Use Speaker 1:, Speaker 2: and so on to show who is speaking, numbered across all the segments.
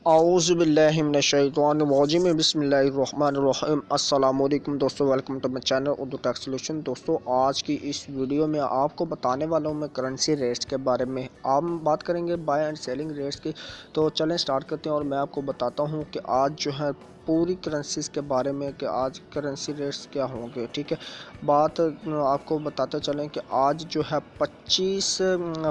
Speaker 1: औज़ुबिल्लाहिमिनश्शैतानिर्रजीम बिस्मिल्लाहिर्रहमानिर्रहीम। अस्सलाम वालेकुम दोस्तों, welcome to my channel Urdu tech solution. दोस्तों, आज की इस वीडियो में आपको बताने वाला हूँ मैं करेंसी रेट्स के बारे में। हम बात करेंगे बाय एंड सेलिंग रेट्स की। तो चलें स्टार्ट करते हैं और मैं आपको बताता हूँ कि आज जो है पूरी करेंसीज़ के बारे में कि आज करेंसी रेट्स क्या होंगे। ठीक है, बात आपको बताते चलें कि आज जो है 25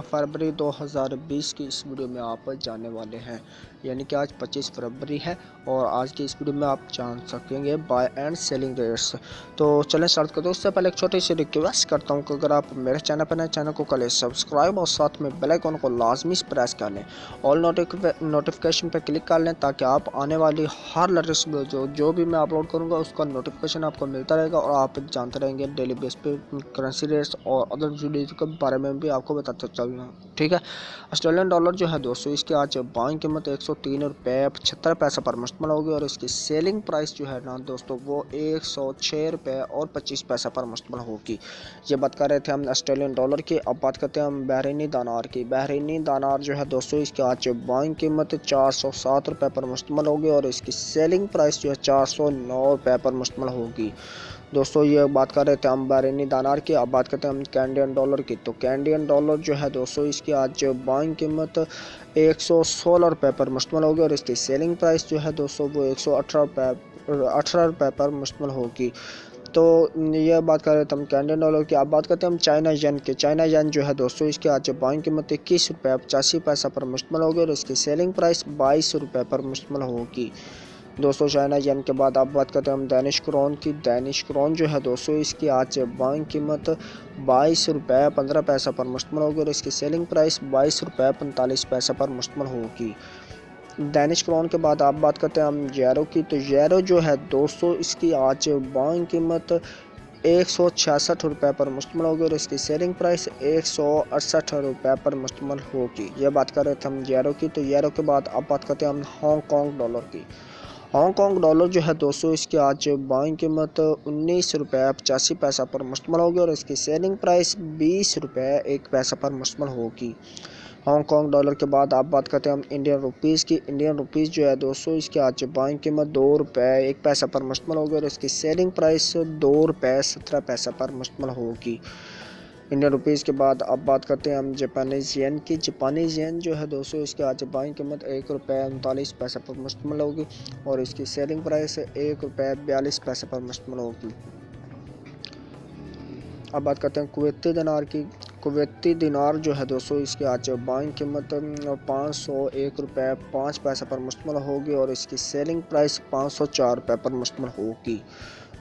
Speaker 1: फरवरी 2020 की इस वीडियो में आप जानने वाले हैं, यानी कि आज 25 फरवरी है और आज की इस वीडियो में आप जान सकेंगे बाय एंड सेलिंग रेट्स। तो चलें स्टार्ट करते हैं। उससे पहले एक छोटी सी रिक्वेस्ट करता हूं कि अगर आप मेरे चैनल पर नए, चैनल को कर लें सब्सक्राइब और साथ में बेल आइकन को लाजमी प्रेस कर लें, ऑल नोटिफिकेशन पर क्लिक कर लें ताकि आप आने वाली हर लेटेस्ट जो भी मैं अपलोड करूँगा उसका नोटिफिकेशन आपको मिलता रहेगा और आप जानते रहेंगे डेली बेस पे करेंसी रेट्स और अदर वीडियो के बारे में भी आपको बताते चलना। ठीक है, ऑस्ट्रेलियन डॉलर जो है दोस्तों इसकी आज बाइंग कीमत 103 रुपये 75 पैसे पर मुश्तमिल होगी और इसकी सेलिंग प्राइस जो है ना दोस्तों वो 106 रुपये और 25 पैसे पर मुश्तमिल होगी। ये बात कर रहे थे हम ऑस्ट्रेलियन डॉलर की। अब बात करते हैं हम बहरीनी दानार की। बहरीनी दानार जो है दोस्तों इसकी आज बाइंग कीमत 407 रुपये पर मुश्तमिल होगी और इसकी सेलिंग प्राइस जो है 409 रुपये पर मुश्तमिल होगी। दोस्तों, ये बात कर रहे थे हम बहरीनी दानार की। अब बात करते हैं हम कैनेडियन डॉलर की। तो कैनेडियन डॉलर जो है दोस्तों इसकी आज बाइंग कीमत 116 रुपये पर मुश्तमिल होगी और इसकी सेलिंग प्राइस जो है दोस्तों वो 118 रुपये पर मुश्तमिल होगी। तो ये बात कर रहे थे हम कैनेडियन डॉलर की। अब बात करते हैं हम चाइना येन की। चाइना येन जो है दोस्तों इसकी आज बाइंग कीमत 21 रुपये 85 पैसा पर मुश्तमिल होगी और इसकी सेलिंग प्राइस 22 रुपये पर मुश्तमिल होगी। दोस्तों, चाइना येन के बाद आप बात करते हैं हम डैनिश क्रोन की। डैनिश क्रोन जो है दोस्तों इसकी आज बाइंग कीमत 22 रुपये 15 पैसा पर मुश्तमिल होगी और इसकी सेलिंग प्राइस 22 रुपये 45 पैसा पर मुश्तमिल होगी। डैनिश क्रोन के बाद आप बात करते हैं हम यूरो की। तो यूरो जो है दोस्तों इसकी आज बाइंग कीमत 166 रुपये पर मुश्तमिल होगी और इसकी सेलिंग प्राइस 168 रुपये पर मुश्तमिल होगी। यह बात कर रहे थे हम यूरो की। तो यूरो के बाद आप बात करते हैं हम हांगकॉन्ग डॉलर की। हांगकॉन्ग डॉलर जो है दोस्तों इसकी आज बाइंग कीमत 19 रुपये 85 पैसा पर मुश्तमिल होगी और इसकी सेलिंग प्राइस 20 रुपये 1 पैसा पर मुश्तमिल होगी। हांगकॉन्ग डॉलर के बाद आप बात करते हैं हम इंडियन रुपीज़ की। इंडियन रुपीज़ जो है दोस्तों इसकी आज बाइंग कीमत 2 रुपये 1 पैसा पर मुश्तमिल होगी और इसकी सेलिंग प्राइस 2 रुपये 17 पैसा पर मुश्तमिल होगी। इंडियन रुपीज़ के बाद अब बात करते हैं हम जापानीज़ येन की। जापानीज़ येन जो है दोस्तों इसकी आज बाइंग कीमत 1 रुपये 39 पैसे पर मुश्तमिल होगी और इसकी सेलिंग प्राइस 1 रुपये 42 पैसे पर मुश्तमिल होगी। अब बात करते हैं कुवैती दिनार की। कुवैती दिनार जो है दोस्तों इसकी आज बाइंग कीमत 501 रुपये 5 पैसे पर मुश्तमिल होगी और इसकी सेलिंग प्राइस 504 रुपये पर मुश्तमिल होगी।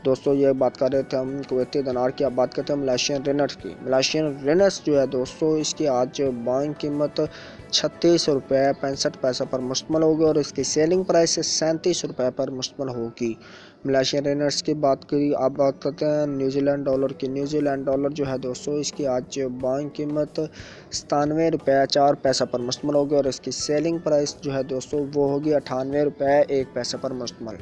Speaker 1: दोस्तों, ये बात कर रहे थे हम कुवैती दिनार की। अब बात करते हैं मलेशियन रिनर्स की। मलेशियन रिनर्स जो है दोस्तों इसकी आज बाइंग कीमत 36 रुपये 65 पैसा पर मुश्तमिल होगी और इसकी सेलिंग प्राइस 37 रुपये पर मुश्तमिल होगी। मलेशियन रिनर्स की बात करी। अब बात करते हैं न्यूजीलैंड डॉलर की। न्यूजीलैंड डॉलर जो है दोस्तों इसकी आज बाइंग कीमत 97 रुपये 4 पैसा पर मुश्तमिल होगी और इसकी सेलिंग प्राइस जो है दोस्तों वो होगी 98 रुपये 1 पैसा पर मुश्तमिल।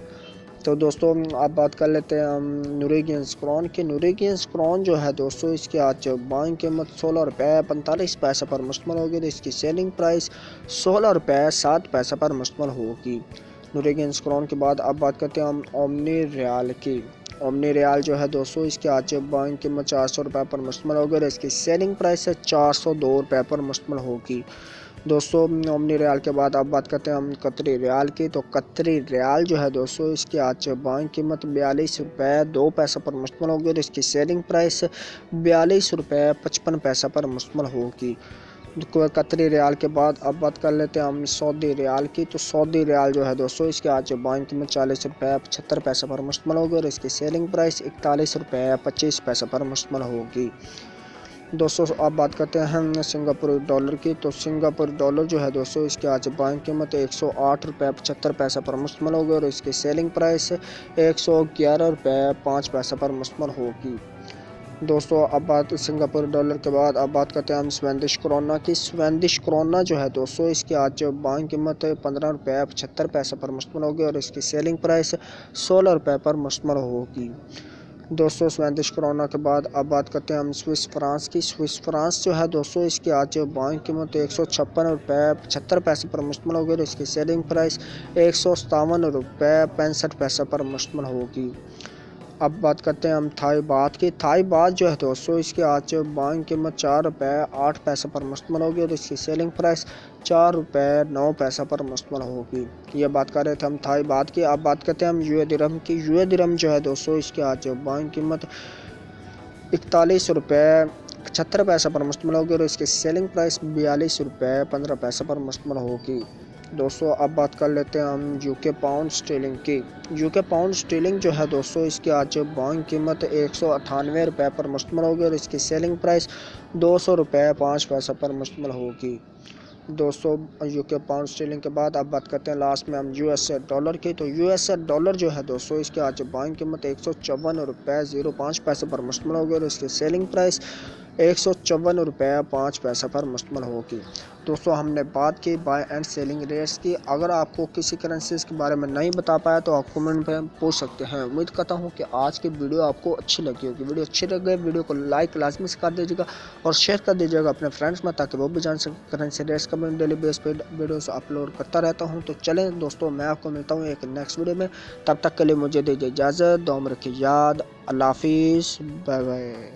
Speaker 1: तो दोस्तों, आप बात कर लेते हैं हम नॉर्वेजियन क्रोन की। नॉर्वेजियन क्रोन जो है दोस्तों इसकी आज बाइंग कीमत 16 रुपये 45 पैसे पर मुश्तमिल होगी और इसकी सेलिंग प्राइस 16 रुपये 7 पैसे पर मुश्तमिल होगी। नॉर्वेजियन क्रोन के बाद अब बात करते हैं हम ओमनी रियाल की। ओमनी रियाल जो है दोस्तों इसकी आज बाइंग कीमत 400 रुपये पर मुश्तमिल होगी और इसकी सेलिंग प्राइस 402 रुपये पर मुश्तमिल होगी। दोस्तों, ओमनी रियाल के बाद अब बात करते हैं हम कतरी रियाल की। तो कतरी रियाल जो है दोस्तों इसकी आज बाइंग कीमत 42 रुपये 2 पैसे पर मुश्तमिल होगी और इसकी सेलिंग प्राइस 42 रुपये 55 पैसा पर मुश्तमिल होगी। कतरी रियाल के बाद अब बात कर लेते हैं हम सऊदी रियाल की। तो सऊदी रियाल जो है दोस्तों इसकी आज बाइंग कीमत 40 रुपये 75 पैसे पर मुश्तमिल होगी और इसकी सेलिंग प्राइस 41 रुपये 25 पैसे पर मुश्तमिल होगी। दोस्तों, अब बात करते हैं हम सिंगापुर डॉलर की। तो सिंगापुर डॉलर जो है दोस्तों इसकी आज बाइंग कीमत 108 रुपये 75 पैसे पर मुश्तमिल होगी और इसकी सेलिंग प्राइस 111 रुपये 5 पैसे पर मुश्तमिल होगी। दोस्तों, अब बात सिंगापुर डॉलर के बाद अब बात करते हैं हम स्वेडिश क्रोना की। स्वेडिश क्रोना जो है दोस्तों इसकी आज बाइंग कीमत 15 रुपये 75 पैसे पर मुश्तमिल होगी और इसकी सेलिंग प्राइस 16 रुपये पर मुश्तमिल होगी। दोस्तों स्वेंटिश कोरोना के बाद अब बात करते हैं हम स्विस फ्रांस की। स्विस फ्रांस जो है दोस्तों, इसकी आज बाइंग कीमत 156 रुपये 75 पैसे पर मुश्तमिल होगी और इसकी सेलिंग प्राइस 157 रुपये 65 पैसे पर मुश्तमिल होगी। अब बात करते हैं हम थाई बात की। थाई बात जो है दोस्तों, इसकी आज बाइंग कीमत 4 रुपये 8 पैसे पर मुश्तमिल होगी और इसकी सेलिंग प्राइस 4 रुपये 9 पैसे पर मुश्तमिल होगी। ये बात कर रहे थे हम थाई बात की। अब बात करते हैं हम यूए दिरहम की। यूए दिरहम जो है दोस्तों, इसकी आज बाइंग कीमत 41 रुपये 76 पैसे पर मुश्तमिल होगी और इसकी सेलिंग प्राइस 42 रुपये 15 पैसे पर मुश्तमिल होगी। दोस्तों अब बात कर लेते हैं हम यूके पाउंड स्टीलिंग की। यूके पाउंड स्टीलिंग जो है दोस्तों, इसकी आज बाइंग कीमत 198 रुपये पर मुश्तमिल होगी और इसकी सेलिंग प्राइस 200 रुपये 5 पैसे पर मुश्तमिल होगी। दोस्तों यूके पाउंड स्टीलिंग के बाद अब बात करते हैं लास्ट में हम यूएसए डॉलर की। तो यूएसए डॉलर जो है दोस्तों, इसकी आज बाइंग कीमत 154 रुपये 05 पैसे पर मुश्तमिल होगी और इसकी सेलिंग प्राइस 154 रुपये 5 पैसे पर मुश्तमिल होगी। दोस्तों हमने बात की बाय एंड सेलिंग रेट्स की। अगर आपको किसी करेंसीज के बारे में नहीं बता पाया तो आप कमेंट में पूछ सकते हैं। उम्मीद करता हूं कि आज की वीडियो आपको अच्छी लगी होगी। वीडियो अच्छी लगे वीडियो को लाइक लाजमी से कर दीजिएगा और शेयर कर दीजिएगा अपने फ्रेंड्स में, ताकि वो भी जान सकें करेंसी रेट्स का। मैं डेली बेस पे वीडियोस अपलोड करता रहता हूँ। तो चलें दोस्तों, मैं आपको मिलता हूँ एक नेक्स्ट वीडियो में। तब तक के लिए मुझे दीजिए इजाज़त। दुआ में रखिए याद। अल्लाह हाफिज़। Bye bye.